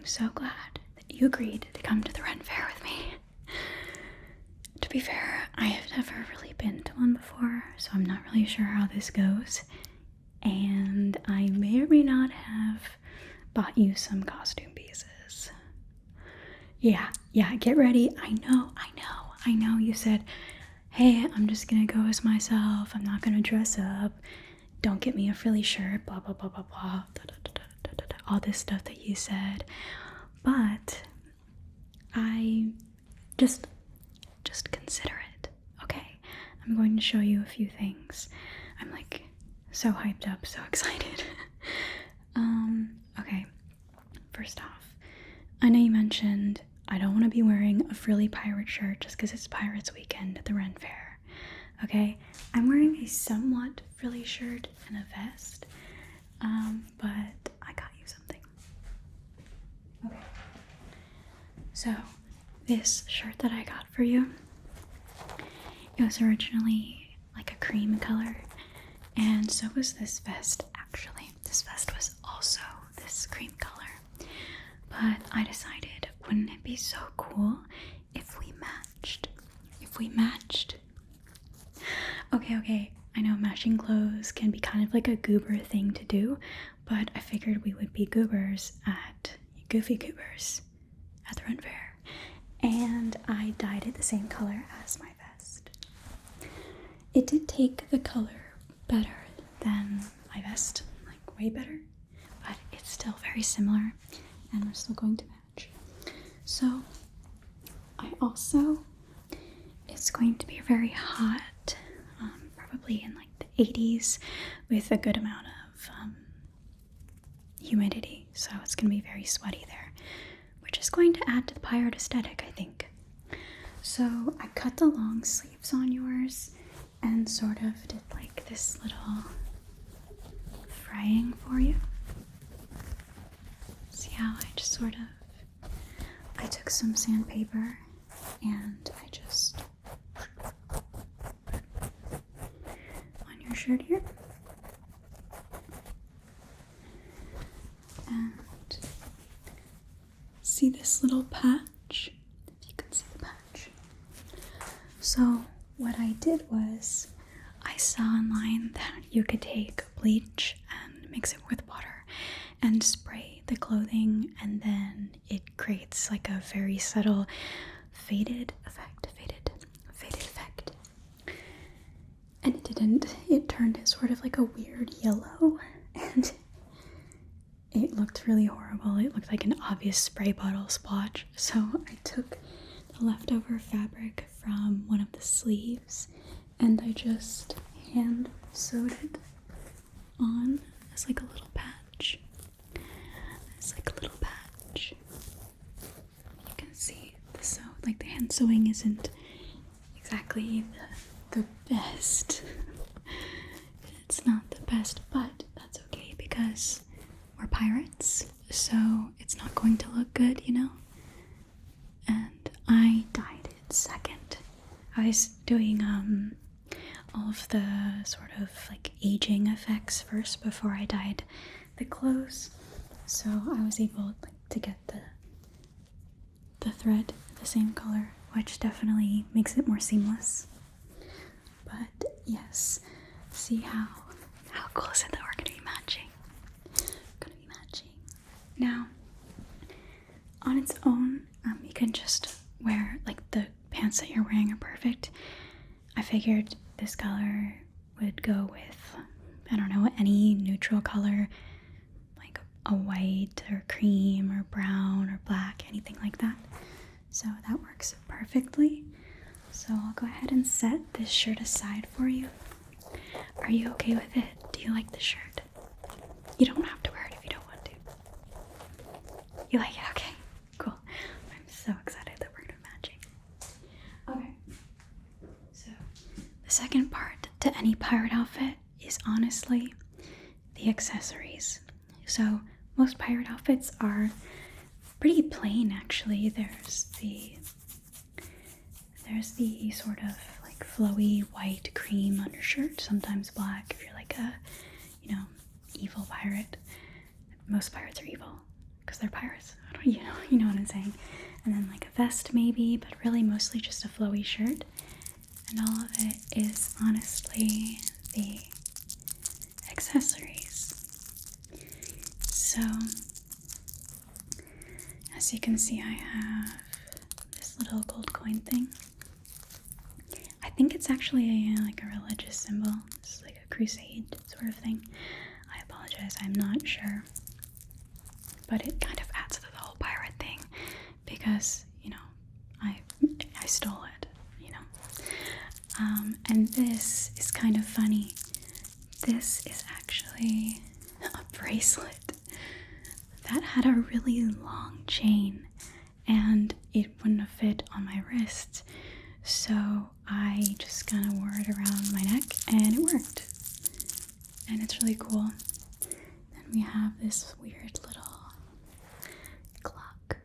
so glad that you agreed to come to the Ren Fair with me. To be fair, I have never really been to one before, so I'm not really sure how this goes. And I may or may not have bought you some costume pieces. Yeah, get ready. I know. You said, hey, I'm just gonna go as myself. I'm not gonna dress up. Don't get me a frilly shirt, blah, blah, blah, blah, blah. All this stuff that you said. But I just consider it, okay? I'm going to show you a few things. I'm like so hyped up, so excited. Okay. First off, I know you mentioned I don't want to be wearing a frilly pirate shirt just because it's Pirates Weekend at the Ren Fair. Okay? I'm wearing a somewhat frilly shirt and a vest, but I got you something. Okay. So, this shirt that I got for you, it was originally like a cream color, and so was this vest actually. This vest was also this cream color. But I decided, wouldn't it be so cool if we matched? Okay, I know matching clothes can be kind of like a goober thing to do, but I figured we would be goofy goobers at the Ren Fair. And I dyed it the same color as my vest. It did take the color better than my vest, like way better, but it's still very similar and we're still going to match. So it's going to be very hot, probably in like the 80s with a good amount of humidity, so it's going to be very sweaty there, which is going to add to the pirate aesthetic, I think. So I cut the long sleeves on yours and sort of did like this little fraying for you. See how I just I took some sandpaper and I just on your shirt here. And see this little patch? If you can see the patch. So what I did was I saw online that you could take bleach and mix it with water and spray the clothing, and then it creates like a very subtle faded effect. And it didn't. It turned it sort of like a weird yellow, and it looked really horrible. It looked like an obvious spray bottle splotch. So I took the leftover fabric from one of the sleeves and I just hand sewed it on as like a little patch. You can see the hand sewing isn't exactly the best. It's not the best, but that's okay because we're pirates, so it's not going to look good, you know? And I dyed it second. I was doing all of the sort of like aging effects first before I dyed the clothes, so I was able to get the thread the same color, which definitely makes it more seamless. But yes, see how cool is it that we're gonna be matching? Now, on its own, you can just wear, like, the pants that you're wearing are perfect. I figured this color would go with, I don't know, any neutral color, like a white or cream or brown or black, anything like that. So that works perfectly. So I'll go ahead and set this shirt aside for you. Are you okay with it? Do you like the shirt? You don't have to wear it if you don't want to. You like it? Okay, cool. I'm so excited that we're gonna be matching. Okay, so the second part to any pirate outfit is honestly the accessories. So most pirate outfits are pretty plain, actually. There's the sort of like flowy white cream undershirt, sometimes black if you're like a, evil pirate. Most pirates are evil. because they're pirates. You know what I'm saying. And then like a vest maybe, but really mostly just a flowy shirt. And all of it is honestly the accessories. So, as you can see, I have this little gold coin thing. I think it's actually like a religious symbol. It's like a crusade sort of thing. I apologize, I'm not sure. But it kind of adds to the whole pirate thing because, I stole it, And this is kind of funny. This is actually a bracelet that had a really long chain and it wouldn't have fit on my wrist. So I just kind of wore it around my neck and it worked. And it's really cool. Then we have this weird little clock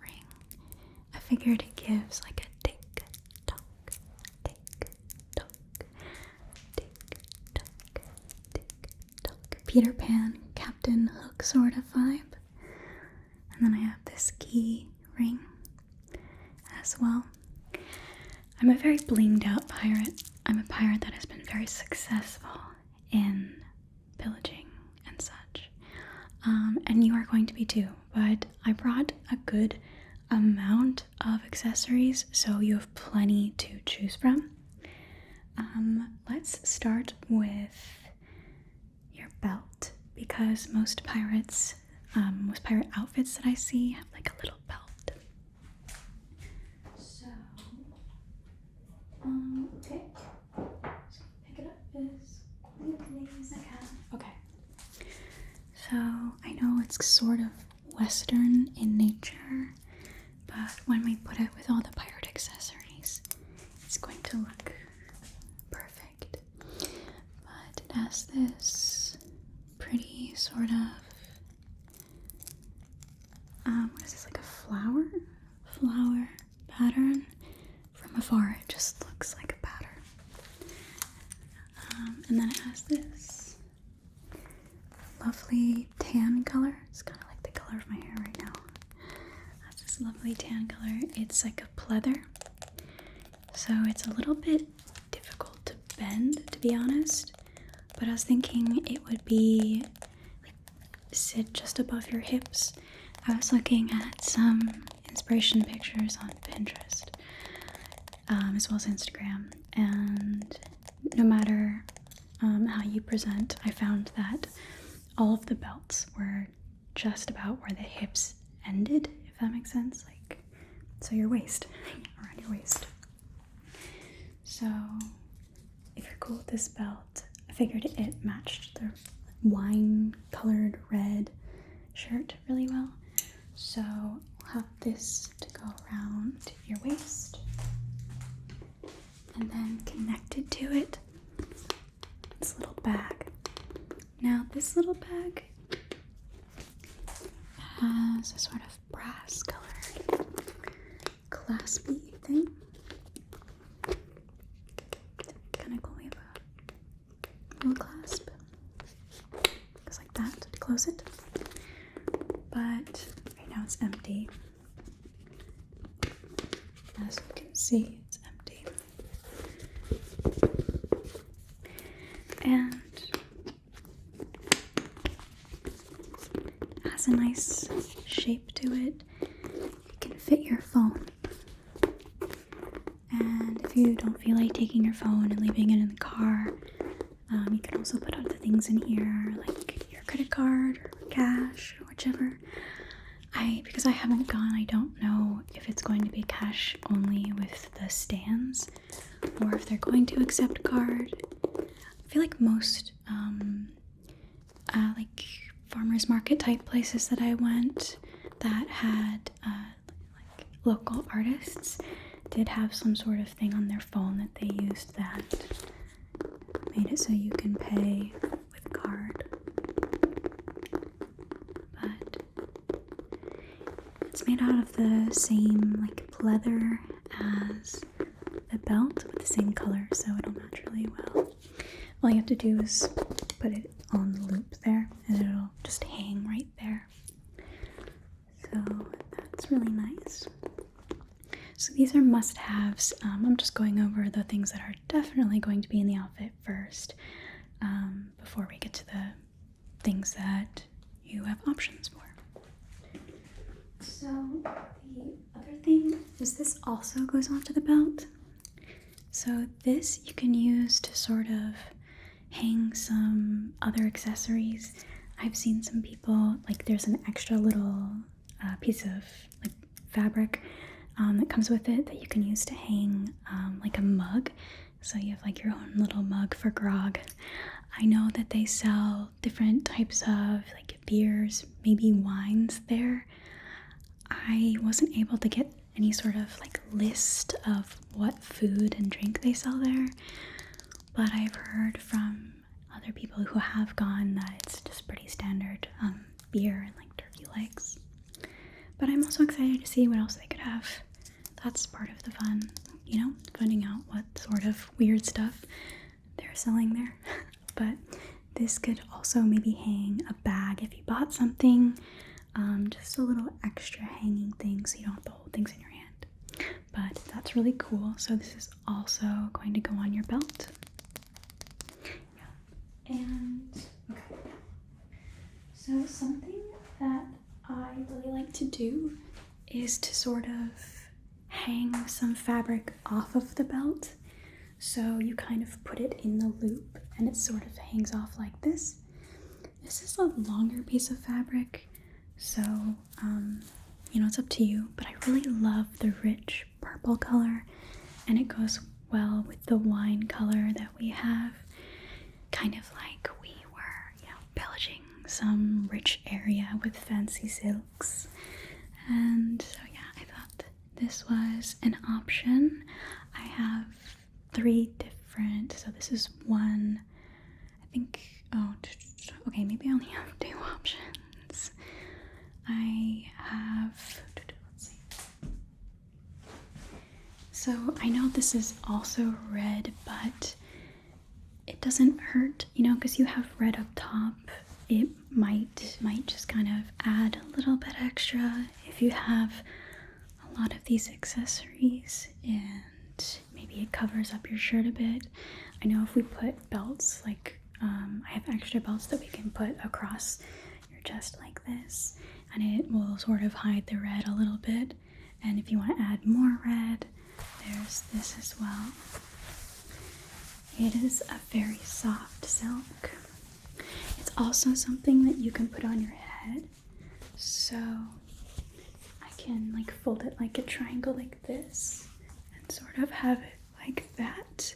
ring. I figured it gives like a tick tock, tick tock, tick tock, tick tock. Peter Pan, Captain Hook sort of vibe. And then I have this key ring as well. I'm a very blinged out pirate. I'm a pirate that has been very successful in pillaging and such. And you are going to be too, but I brought a good amount of accessories, so you have plenty to choose from. Let's start with your belt, because most pirate outfits that I see have like a little belt. So, okay. Just pick it up as quickly as I can. Okay. So, I know it's sort of Western in nature, but when we put it with all the pirate accessories, it's going to look perfect. But it has this pretty sort of, what is this, like a flower pattern. From afar, it just looks like a pattern. And then it has this lovely tan color. It's kind of like the color of my hair right now. It has this lovely tan color. It's like a pleather, so it's a little bit difficult to bend, to be honest. But I was thinking it would be like sit just above your hips. I was looking at some inspiration pictures on Pinterest, as well as Instagram, and no matter how you present, I found that all of the belts were just about where the hips ended, if that makes sense, like, so your waist, around your waist. So, if you're cool with this belt, I figured it matched the wine-colored red shirt really well. So, I'll have this to go around your waist. And then connected to it, this little bag. Now, this little bag has a sort of brass-colored claspy thing. Kind of cool. We have a little clasp. Goes like that to close it. But right now it's empty. As you can see, it's empty. And it has a nice shape to it. You can fit your phone. And if you don't feel like taking your phone and leaving it in the car, you can also put other things in here, like your credit card or cash or whichever. Because I haven't gone, I don't know if it's going to be cash only with the stands or if they're going to accept card. I feel like most like farmers market type places that I went that had like local artists did have some sort of thing on their phone that they used that made it so you can pay with card. But it's made out of the same like pleather as the belt with the same color, so it'll match really well. All you have to do is put it on the loop there and it'll just hang right there. So that's really nice. So these are must-haves. I'm just going over the things that are definitely going to be in the outfit first, before we get to the things that you have options for. So the other thing is this also goes onto the belt. So this you can use to sort of hang some other accessories. I've seen some people, like there's an extra little piece of like fabric that comes with it that you can use to hang like a mug. So you have like your own little mug for grog. I know that they sell different types of like beers, maybe wines there. I wasn't able to get any sort of like list of what food and drink they sell there, but I've heard from other people who have gone that it's just pretty standard beer and like turkey legs. But I'm also excited to see what else they could have. That's part of the fun, you know, finding out what sort of weird stuff they're selling there. But this could also maybe hang a bag if you bought something, just a little extra hanging thing so you don't have to hold things in your hand. But that's really cool. So this is also going to go on your belt. Yeah. And okay. So something that I really like to do is to sort of hang some fabric off of the belt. So you kind of put it in the loop and it sort of hangs off like this. This is a longer piece of fabric, so you know, it's up to you, but I really love the rich purple color and it goes well with the wine color that we have, kind of like we were, you know, pillaging some rich area with fancy silks. And so yeah, I thought this was an option. I have 3 different, so this is one, I think, okay, maybe I only have 2 options. I have, let's see. So I know this is also red, but it doesn't hurt, you know, because you have red up top. It might just kind of add a little bit extra if you have a lot of these accessories, and maybe it covers up your shirt a bit. I know if we put belts, like I have extra belts that we can put across your chest like this, and it will sort of hide the red a little bit. And if you want to add more red, there's this as well. It is a very soft silk. It's also something that you can put on your head. So I can like fold it like a triangle like this and sort of have it like that.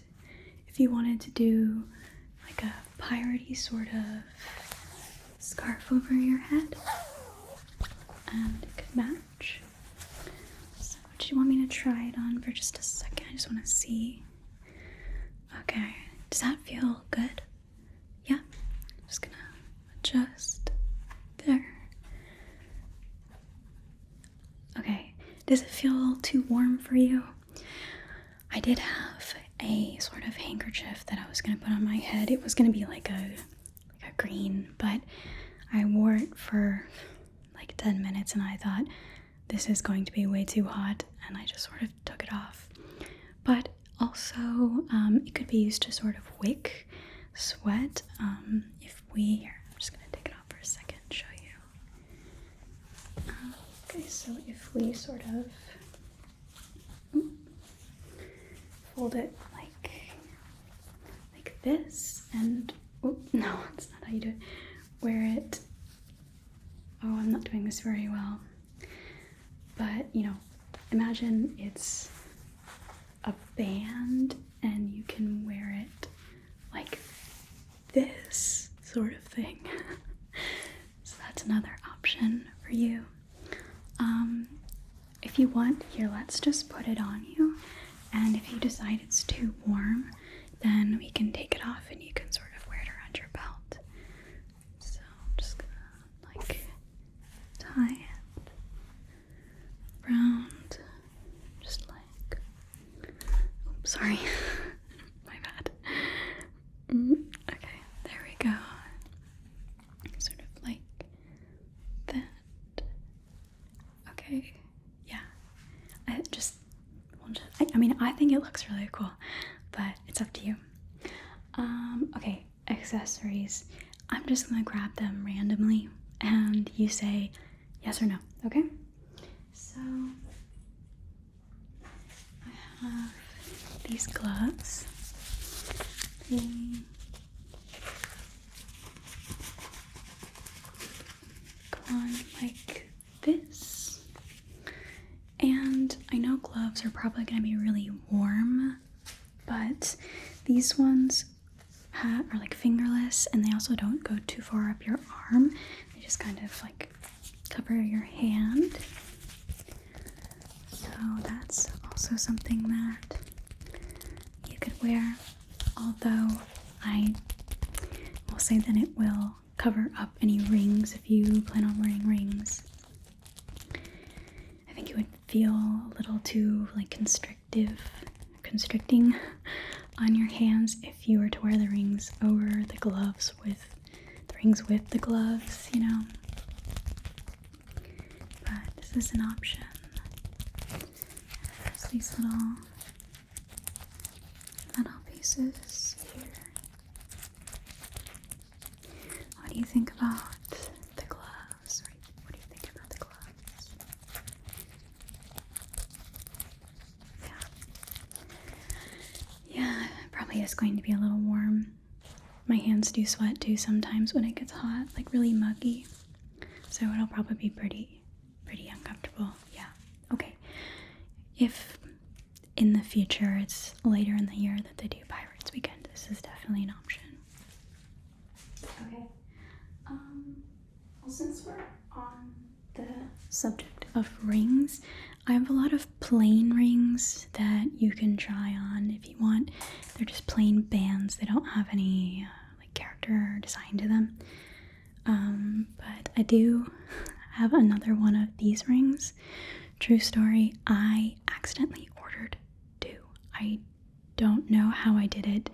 If you wanted to do like a piratey sort of scarf over your head, and it could match. So do you want me to try it on for just a second? I just want to see. Okay, does that feel good? Yeah, I'm just gonna adjust there. Okay, does it feel too warm for you? I did have a sort of handkerchief that I was gonna put on my head. It was gonna be like a green, but I wore it for like 10 minutes and I thought this is going to be way too hot, and I just sort of took it off. But also, it could be used to sort of wick sweat. Here, I'm just gonna take it off for a second and show you. Okay, so if we sort of fold it like this, and no, that's not how you do it. Wear it. Oh, I'm not doing this very well. But you know, imagine it's a band and you can wear it like this sort of thing. So that's another option for you. If you want, here, let's just put it on you, and if you decide it's too warm, then we can take it off and you can sort of wear it around your belt. So I'm just gonna like tie it around, just like, oops, sorry, my bad. Okay, there we go. Sort of like that. mean, I think it looks really cool, but it's up to you. Okay, accessories. I'm just gonna grab them randomly and you say yes or no, okay? So I have these gloves. They go on like this. And I know gloves are probably gonna be really warm, but these ones are like fingerless, and they also don't go too far up your arm. They just kind of like cover your hand. So that's also something that you could wear, although I will say that it will cover up any rings if you plan on wearing rings. I think it would feel a little too like constricting on your hands if you were to wear the rings over the gloves with the rings with the gloves, you know. But this is an option. There's these little metal pieces here. What do you think about the gloves? What do you think about the gloves? Yeah, it probably is going to be a little warm. My hands do sweat too sometimes when it gets hot, like really muggy. So it'll probably be pretty uncomfortable. Yeah. Okay. If in the future it's later in the year that they do Pirates Weekend, this is definitely an option. Okay. Well, since we're on the subject of rings, I have a lot of plain rings that you can try on if you want. They're just plain bands. They don't have any like character or design to them. But I do have another one of these rings. True story, I accidentally ordered 2. I don't know how I did it,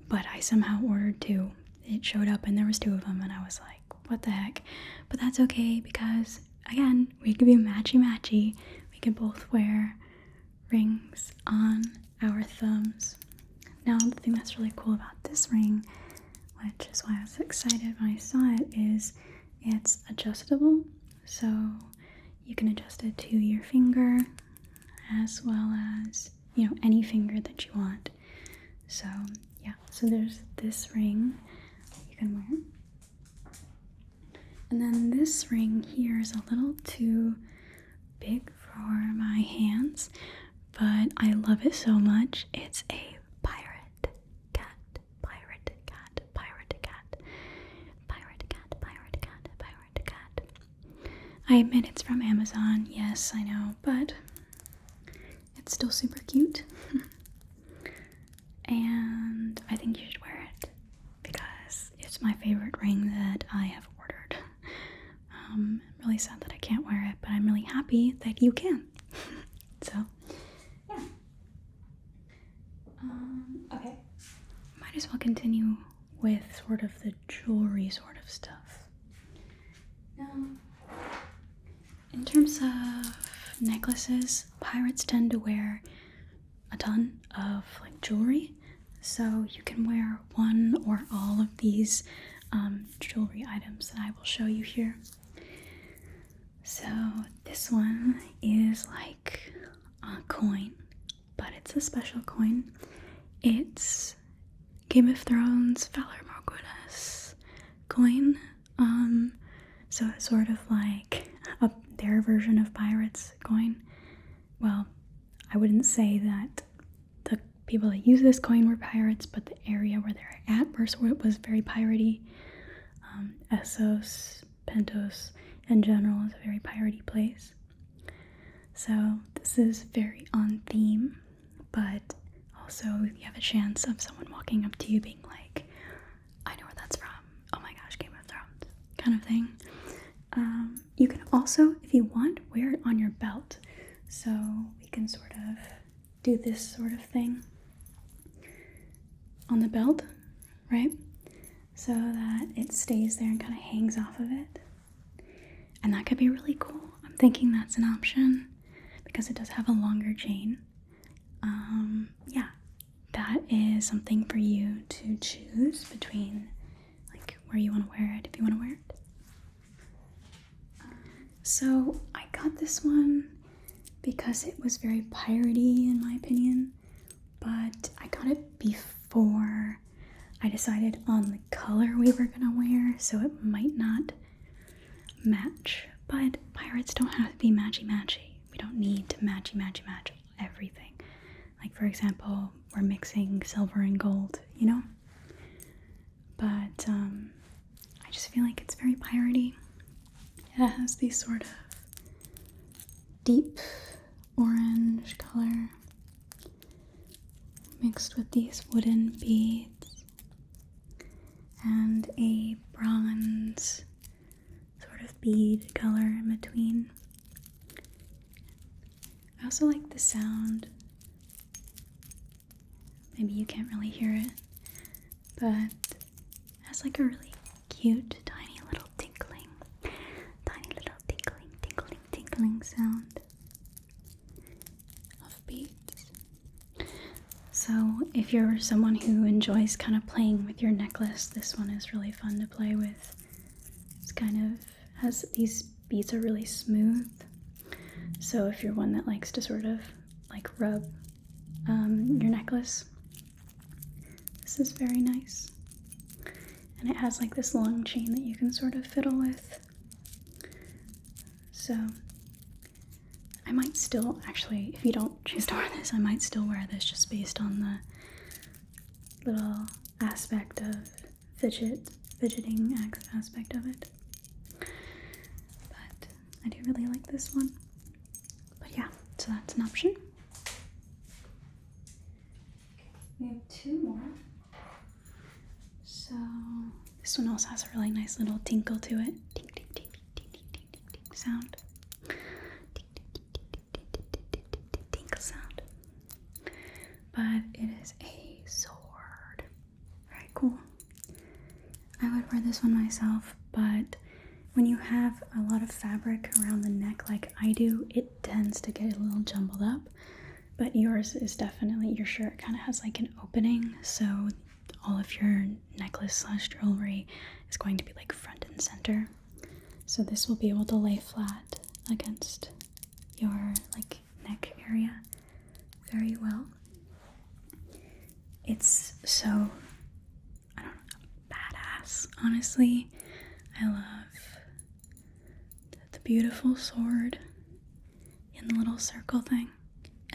but I somehow ordered 2. It showed up and there was 2 of them, and I was like, what the heck? But that's okay, because again, we could be matchy-matchy. We could both wear rings on our thumbs. Now, the thing that's really cool about this ring, which is why I was excited when I saw it, is it's adjustable. So you can adjust it to your finger as well as, you know, any finger that you want. So yeah, so there's this ring you can wear. And then this ring here is a little too big for my hands, but I love it so much. It's a pirate cat. I admit it's from Amazon, yes, I know, but it's still super cute. And I think you should wear it because it's my favorite ring that I have ordered. I'm really sad that I can't wear it, but I'm really happy that you can. So, yeah. Okay. Might as well continue with sort of the jewelry sort of stuff. Now, in terms of necklaces, pirates tend to wear a ton of like jewelry, so you can wear one or all of these jewelry items that I will show you here. So this one is like a coin, but it's a special coin. It's Game of Thrones Valor Morgulis coin. So it's sort of like their version of pirates coin. Well, I wouldn't say that the people that use this coin were pirates, but the area where they're at was very piratey. Essos, Pentos, in general, is a very piratey place. So this is very on theme, but also you have a chance of someone walking up to you being like, I know where that's from. Oh my gosh, Game of Thrones, kind of thing. You can also, if you want, wear it on your belt. So we can sort of do this sort of thing on the belt, right? So that it stays there and kind of hangs off of it. And that could be really cool. I'm thinking that's an option because it does have a longer chain. Yeah, that is something for you to choose between, like, where you want to wear it, if you want to wear it. So I got this one because it was very piratey in my opinion, but I got it before I decided on the color we were gonna wear, so it might not match. But pirates don't have to be matchy-matchy. We don't need to match everything. Like, for example, we're mixing silver and gold, you know? But I just feel like it's very piratey. It has these sort of deep orange color mixed with these wooden beads and a bronze sort of bead color in between. I also like the sound. Maybe you can't really hear it, but it has like a really cute, tiny little tinkling sound of beads. So if you're someone who enjoys kind of playing with your necklace, this one is really fun to play with. It's kind of has, these beads are really smooth. So if you're one that likes to sort of like rub your necklace, this is very nice. And it has like this long chain that you can sort of fiddle with. So I might still, actually, if you don't choose to wear this, I might still wear this just based on the little aspect of fidgeting aspect of it. But I do really like this one. But yeah, so that's an option. We have two more. So this one also has a really nice little tinkle to it. Tink, tink, tink, tink, tink, tink, tink, tink sound. Tinkle sound. But it is a sword. Very cool. I would wear this one myself, but when you have a lot of fabric around the neck like I do, it tends to get a little jumbled up. But yours is definitely, your shirt kind of has like an opening, so all of your necklace / jewelry is going to be like front and center. So this will be able to lay flat against your like neck area very well. It's so, I don't know, badass, honestly. I love the beautiful sword in the little circle thing.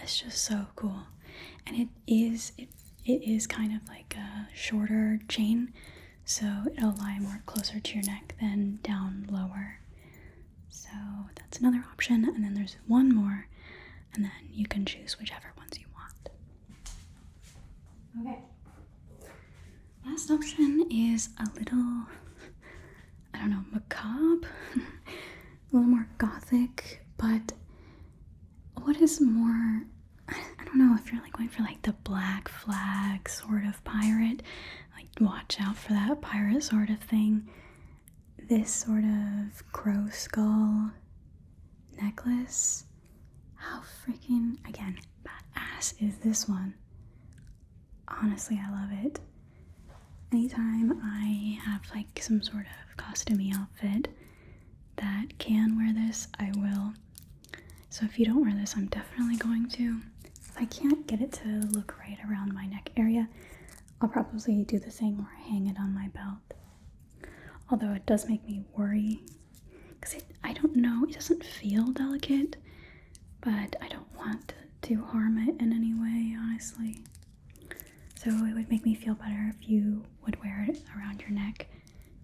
It's just so cool. And it is kind of like a shorter chain, so it'll lie more closer to your neck than down lower. So that's another option. And then there's one more, and then you can choose whichever ones you want. Okay. Last option is a little, I don't know, macabre, a little more gothic, but what is more, I don't know if you're like going for like the black flag sort of pirate, like watch out for that pirate sort of thing. This sort of crow skull necklace, how freaking, again, badass is this one? Honestly, I love it. Anytime I have like some sort of costumey outfit that can wear this, I will. So if you don't wear this, I'm definitely going to. If I can't get it to look right around my neck area, I'll probably do the thing where I hang it on my belt. Although it does make me worry, because I don't know, it doesn't feel delicate, but I don't want to harm it in any way, honestly. So it would make me feel better if you would wear it around your neck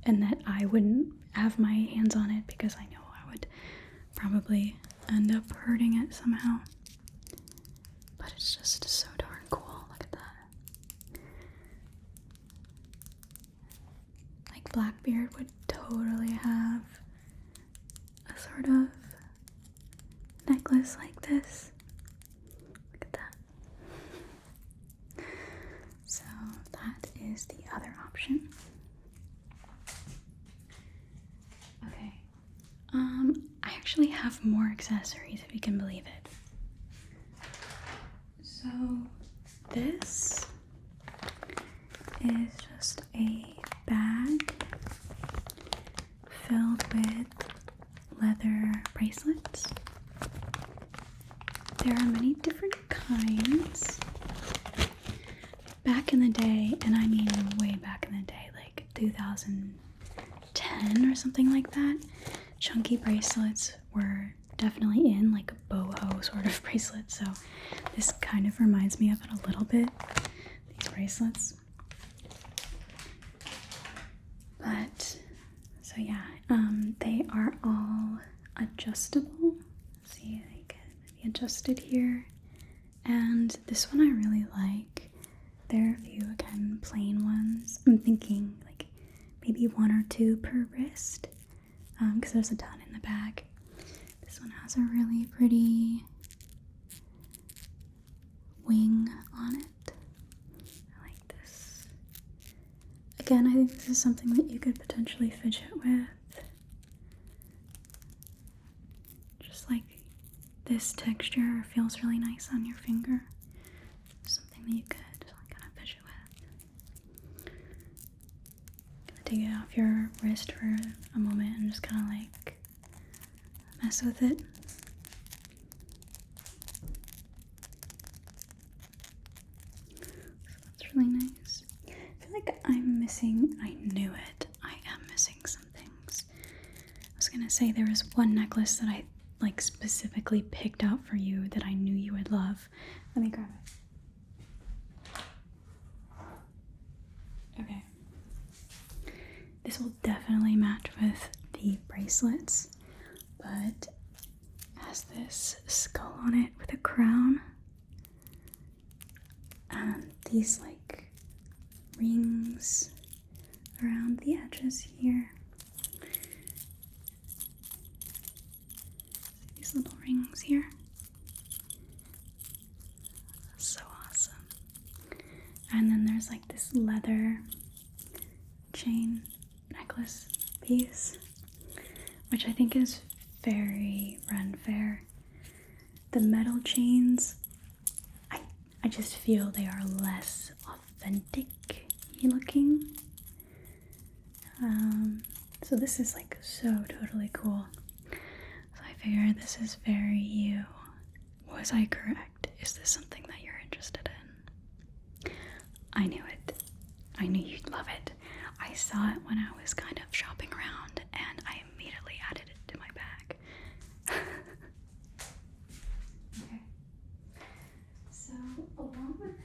and that I wouldn't have my hands on it, because I know I would probably end up hurting it somehow. But it's just so darn cool. Look at that. Like Blackbeard would totally have a sort of necklace like this. Look at that. So that is the other option. Okay. I actually have more accessories, if you can believe it. So this is just a bag filled with leather bracelets. There are many different kinds. Back in the day, and I mean way back in the day, like 2010 or something like that, chunky bracelets were definitely in, like a boho sort of bracelet. So this kind of reminds me of it a little bit, these bracelets. But so yeah, they are all adjustable. See, they can be adjusted here. And this one I really like. There are a few, again, plain ones. I'm thinking like maybe 1 or 2 per wrist, because there's a ton in the bag. This one has a really pretty wing on it. I like this. Again, I think this is something that you could potentially fidget with. Just like this texture feels really nice on your finger. Something that you could kind of fidget with. Gonna take it off your wrist for a moment and just kind of like mess with it. So that's really nice. I feel like I'm missing, I knew it, I am missing some things. I was gonna say there was one necklace that I like specifically picked out for you that I knew you would love. Let me grab it. Okay. This will definitely match with the bracelets, but has this skull on it with a crown and these like rings around the edges here. These little rings here. So awesome. And then there's like this leather chain necklace piece, which I think is very Faire. The metal chains, I just feel they are less authentic looking. So this is like so totally cool. So I figure this is very you. Was I correct? Is this something that you're interested in? I knew it. I knew you'd love it. I saw it when I was kind of shopping around and I immediately added it to my bag. Okay. So along with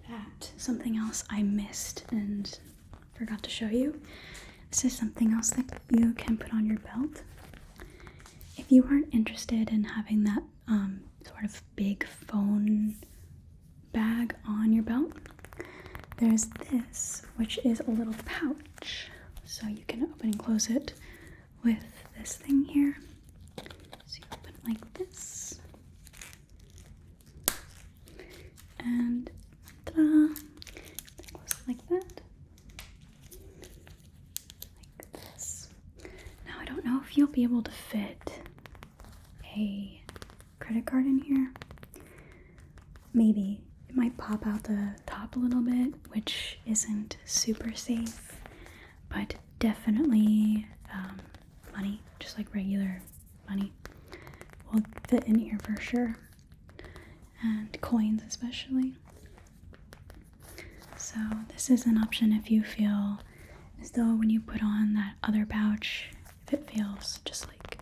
that, something else I missed and forgot to show you. This is something else that you can put on your belt. If you aren't interested in having that sort of big phone bag on your belt, there's this, which is a little pouch. So you can open and close it with this thing here. So you open it like this. And ta-da! Close it like that. Like this. Now I don't know if you'll be able to fit a credit card in here. Maybe. It might pop out the top a little bit, which isn't super safe, but definitely money, just like regular money, will fit in here for sure, and coins especially. So this is an option if you feel as though when you put on that other pouch, if it feels just like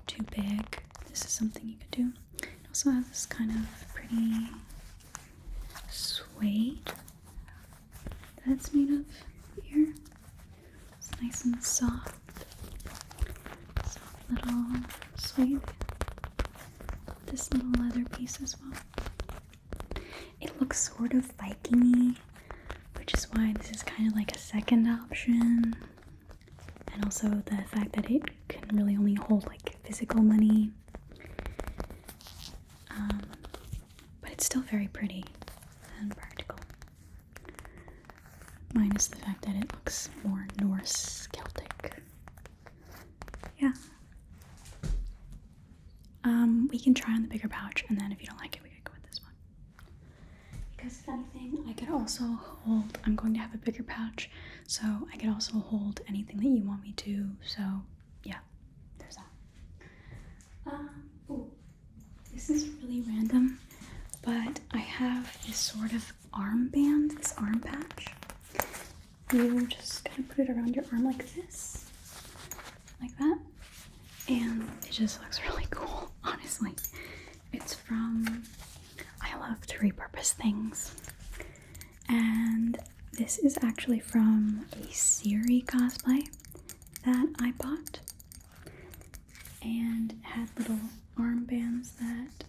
too big, this is something you could do. It also has this kind of pretty suede that it's made of here. It's nice and soft. Soft little suede. This little leather piece as well. It looks sort of Viking-y, which is why this is kind of like a second option. And also the fact that it can really only hold like physical money. But it's still very pretty and practical. Minus the fact that it looks more Norse Celtic. Yeah. We can try on the bigger pouch, and then if you don't like it, we can go with this one. guess if anything, I could also hold, I'm going to have a bigger pouch, so I could also hold anything that you want me to, so yeah, there's that. Ooh, this is really random, but I have this sort of armband, this arm patch. You just kind of put it around your arm like this, like that, and it just looks really cool, honestly. It's from, I love to repurpose things, and this is actually from a Siri cosplay that I bought, and it had little armbands that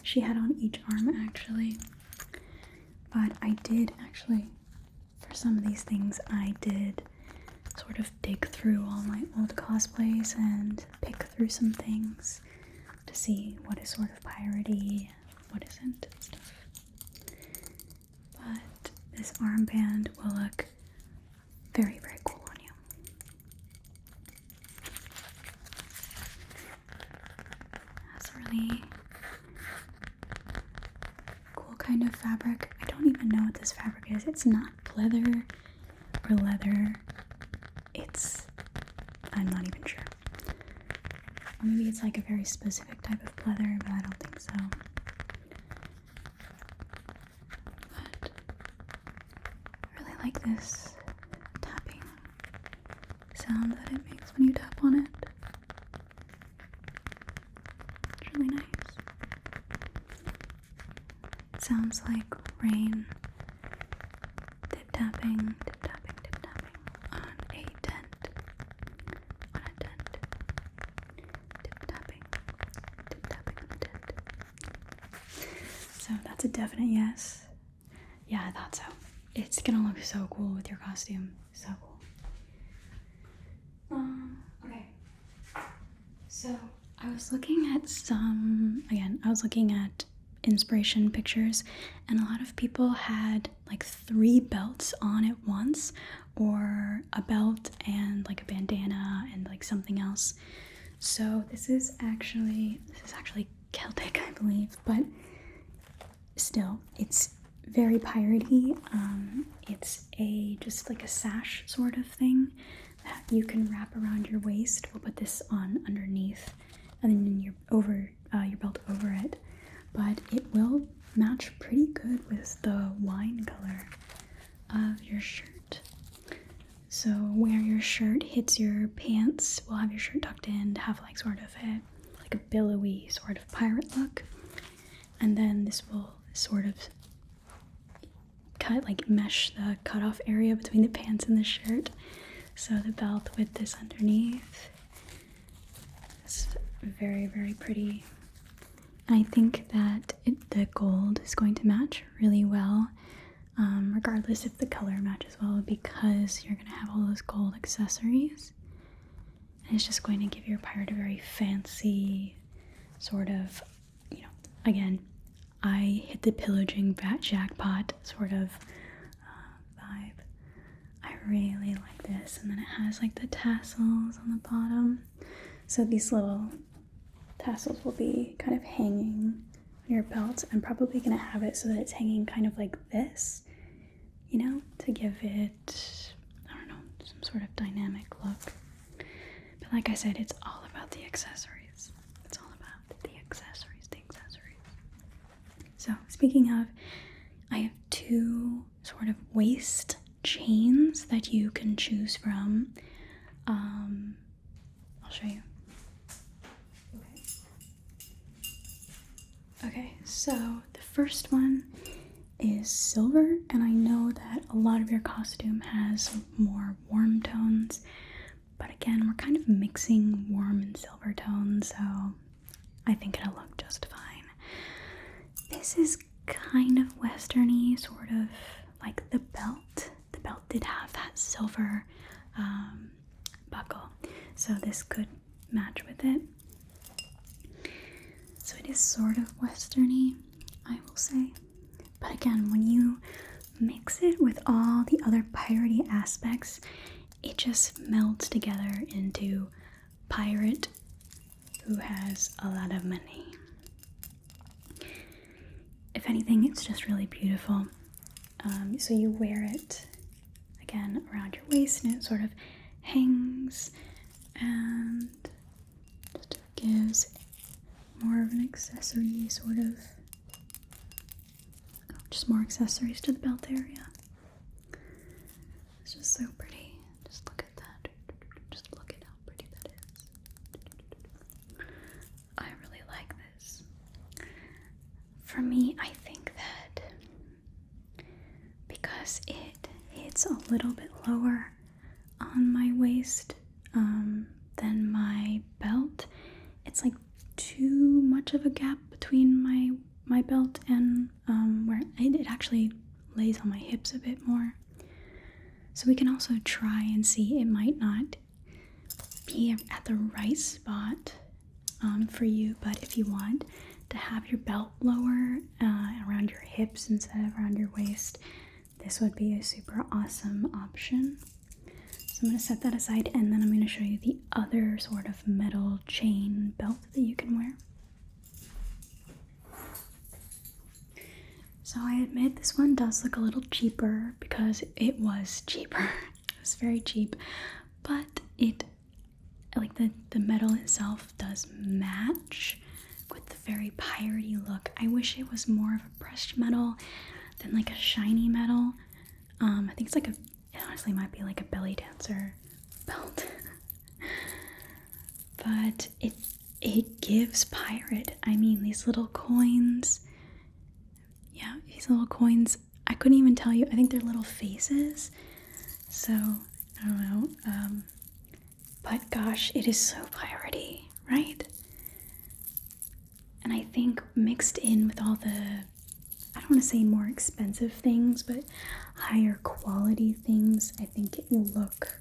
she had on each arm actually, but I did actually, for some of these things, I did sort of dig through all my old cosplays and pick through some things to see what is sort of piratey, what isn't, and stuff. But this armband will look very, very cool on you. That's a really cool kind of fabric. I don't even know what this fabric is. It's not pleather or leather. I'm not even sure. Or maybe it's like a very specific type of pleather, but I don't think so. But I really like this tapping sound that it makes when you tap on it. It's really nice. It sounds like rain tip tapping on a tent. On a tent. Tip tapping on a tent. So that's a definite yes. Yeah, I thought so. It's gonna look so cool with your costume. So cool. Okay. So I was looking at inspiration pictures, and a lot of people had like 3 belts on at once, or a belt and like a bandana and like something else. So this is actually Celtic, I believe, but still, it's very piratey. It's just like a sash sort of thing that you can wrap around your waist. We'll put this on underneath, and then your belt over it. But it will match pretty good with the wine color of your shirt. So where your shirt hits your pants, we'll have your shirt tucked in to have like sort of a billowy sort of pirate look. And then this will sort of mesh the cutoff area between the pants and the shirt. So the belt with this underneath. It's very, very pretty. I think that the gold is going to match really well, regardless if the color matches well, because you're going to have all those gold accessories. And it's just going to give your pirate a very fancy sort of, again, I hit the pillaging jackpot sort of vibe. I really like this. And then it has like the tassels on the bottom. So these little tassels will be kind of hanging on your belt. I'm probably going to have it so that it's hanging kind of like this, to give it, I don't know, some sort of dynamic look. But like I said, it's all about the accessories. It's all about the accessories. So speaking of, I have 2 sort of waist chains that you can choose from. I'll show you. Okay, so the first one is silver, and I know that a lot of your costume has more warm tones, but again, we're kind of mixing warm and silver tones, so I think it'll look just fine. This is kind of westerny, sort of like the belt. The belt did have that silver buckle, so this could match with it. So it is sort of westerny, I will say. But again, when you mix it with all the other piratey aspects, it just melds together into pirate who has a lot of money. if anything, it's just really beautiful. So you wear it again around your waist, and it sort of hangs and just gives more of an accessory, sort of, just more accessories to the belt area. It's just so pretty. Just look at that. Just look at how pretty that is. I really like this. For me, I think that because it hits a little bit lower on my waist than my belt, it's like too much of a gap between my belt and where it actually lays on my hips a bit more. So we can also try and see, it might not be at the right spot for you, but if you want to have your belt lower around your hips instead of around your waist, this would be a super awesome option. So I'm going to set that aside, and then I'm going to show you the other sort of metal chain belt that you can wear. So I admit this one does look a little cheaper because it was cheaper. It was very cheap, but it, like the metal itself does match with the very piratey look. I wish it was more of a brushed metal than like a shiny metal. I think it's like it honestly might be like a belly dancer belt. But it gives pirate. I mean, these little coins. Yeah, these little coins, I couldn't even tell you. I think they're little faces. So, I don't know. But gosh, it is so piratey, right? And I think mixed in with all the, I don't want to say more expensive things, but higher quality things, I think it will look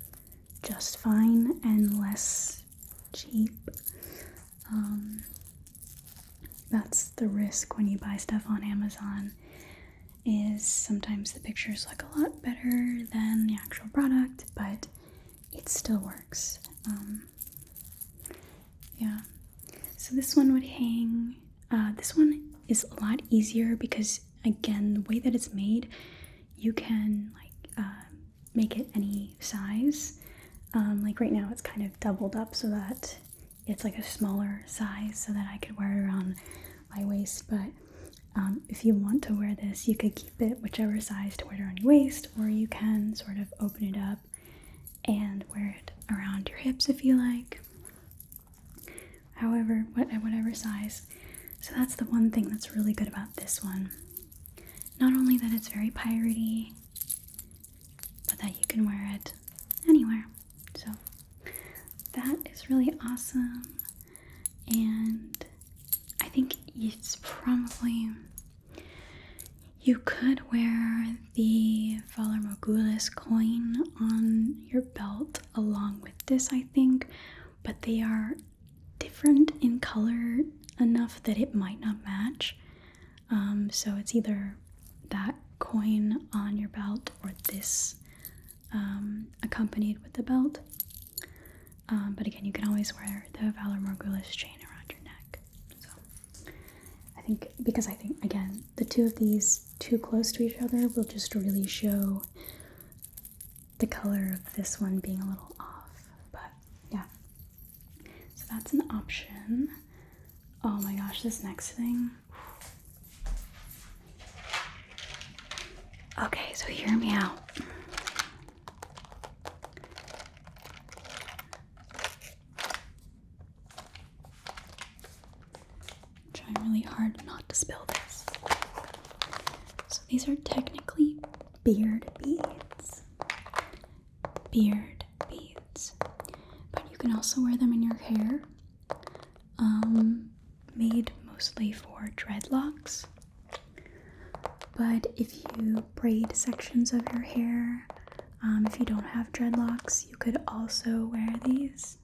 just fine and less cheap. That's the risk when you buy stuff on Amazon, is sometimes the pictures look a lot better than the actual product, but it still works. Yeah. So this one would hang. This one is a lot easier because, again, the way that it's made, you can make it any size. Like right now, it's kind of doubled up so that it's like a smaller size, so that I could wear it around my waist. But if you want to wear this, you could keep it whichever size to wear it around your waist, or you can sort of open it up and wear it around your hips if you like. However, whatever size. So that's the one thing that's really good about this one. Not only that it's very piratey, but that you can wear it anywhere. So that is really awesome. And I think it's probably, you could wear the Valor Morgulis coin on your belt along with this, I think, but they are different in color enough that it might not match. So it's either that coin on your belt or this accompanied with the belt. But again, you can always wear the Valor Morgulis chain around your neck. So I think, again, the two of these too close to each other will just really show the color of this one being a little off. But yeah, so that's an option. Oh my gosh, this next thing. Okay, so hear me out. I'm trying really hard not to spill this. So these are technically beard beads. Beard beads. But you can also wear them in your hair. Made mostly for dreadlocks. But if you braid sections of your hair, if you don't have dreadlocks, you could also wear these.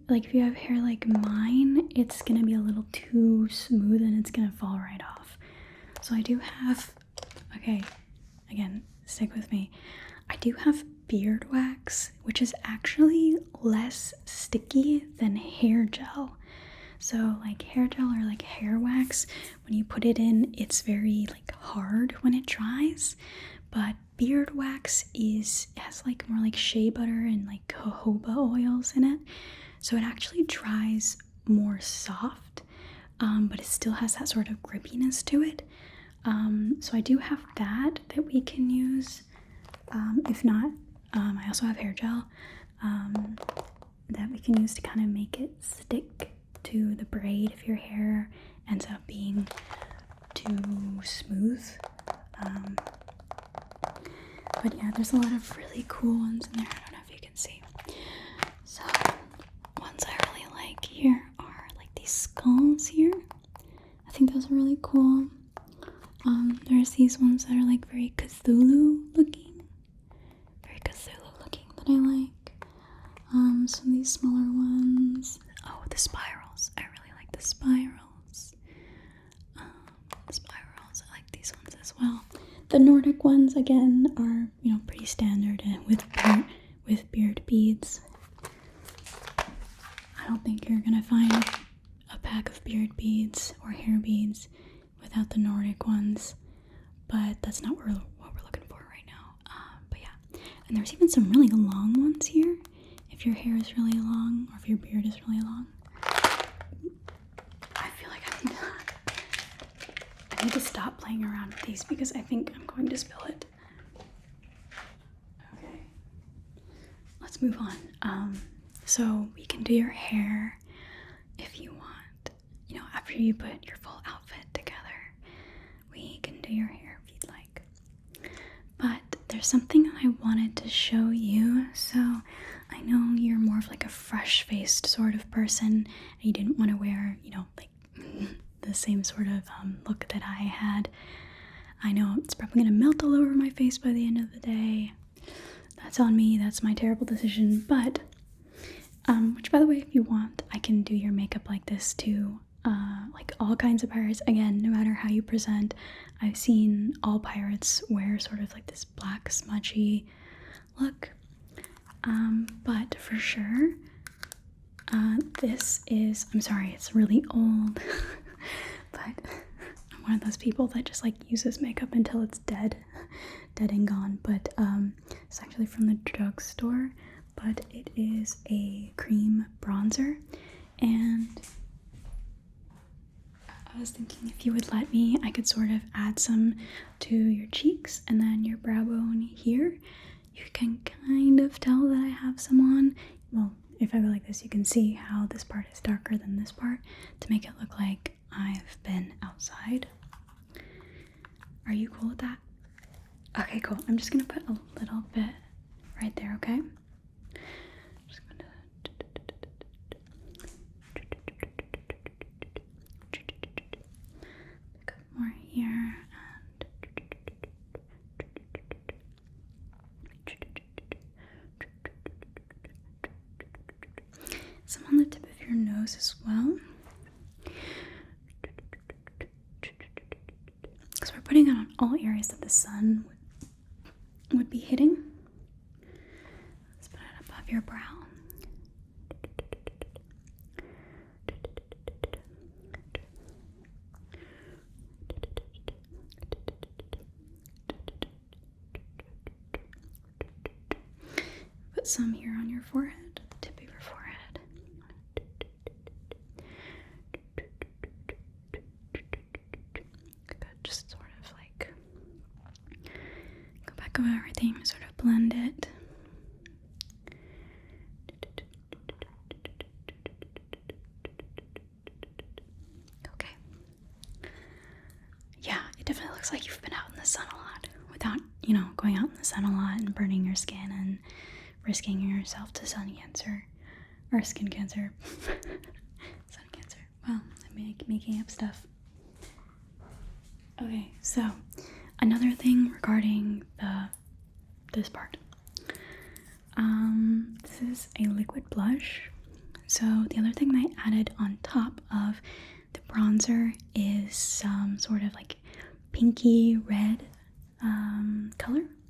If you have hair like mine, it's gonna be a little too smooth and it's gonna fall right off. So I do have, okay, again, stick with me. I do have beard wax, which is actually less sticky than hair gel. So like hair gel or like hair wax, when you put it in, it's very like hard when it dries. But beard wax has like more like shea butter and like jojoba oils in it. So it actually dries more soft, but it still has that sort of grippiness to it. So I do have that we can use. If not, I also have hair gel that we can use to kind of make it stick to the braid if your hair ends up being too smooth. But yeah, there's a lot of really cool ones in there. I don't know if you can see. So ones I really like here are like these skulls here. I think those are really cool. There's these ones that are like very Cthulhu looking. That I like. Some of these smaller ones. Oh, the spirals. I really like the spirals. I like these ones as well. The Nordic ones, again, are, pretty standard and with beard beads. I don't think you're gonna find a pack of beard beads or hair beads without the Nordic ones, but that's not what we're looking for right now. But yeah, and there's even some really long ones here. If your hair is really long or if your beard is really long. I feel like I need to stop playing around with these because I think I'm going to spill it. Okay, let's move on. So we can do your hair if you want. After you put your full outfit together, we can do your hair if you'd like. But there's something I wanted to show you. So I know you're more of like a fresh-faced sort of person, and you didn't want to wear, like the same sort of look that I had. I know it's probably gonna melt all over my face by the end of the day. That's on me. That's my terrible decision. But which, by the way, if you want, I can do your makeup like this too. Like all kinds of pirates. Again, no matter how you present, I've seen all pirates wear sort of like this black smudgy look. But for sure, this is, I'm sorry, it's really old, but I'm one of those people that just like uses makeup until it's dead and gone. But it's actually from the drugstore, but it is a cream bronzer, and I was thinking if you would let me, I could sort of add some to your cheeks and then your brow bone here. You can kind of tell that I have some on. Well, if I go like this, you can see how this part is darker than this part to make it look like I've been outside. Are you cool with that? Okay, cool. I'm just gonna put a little bit right there, okay? Just gonna pick up more here. Some on the tip of your nose as well. Because we're putting it on all areas that the sun would be hitting. Let's put it above your brow. Put some here on your forehead, tip of your forehead. Good, just sort of like go back over everything, sort of blend it. Okay. Yeah, it definitely looks like you've been out in the sun a lot without, going out in the sun a lot and burning your skin and risking yourself to sun cancer or skin cancer. Sun cancer. Well, I'm making up stuff. Okay, so another thing regarding this part. This is a liquid blush. So the other thing I added on top of the bronzer is some sort of like pinky red color.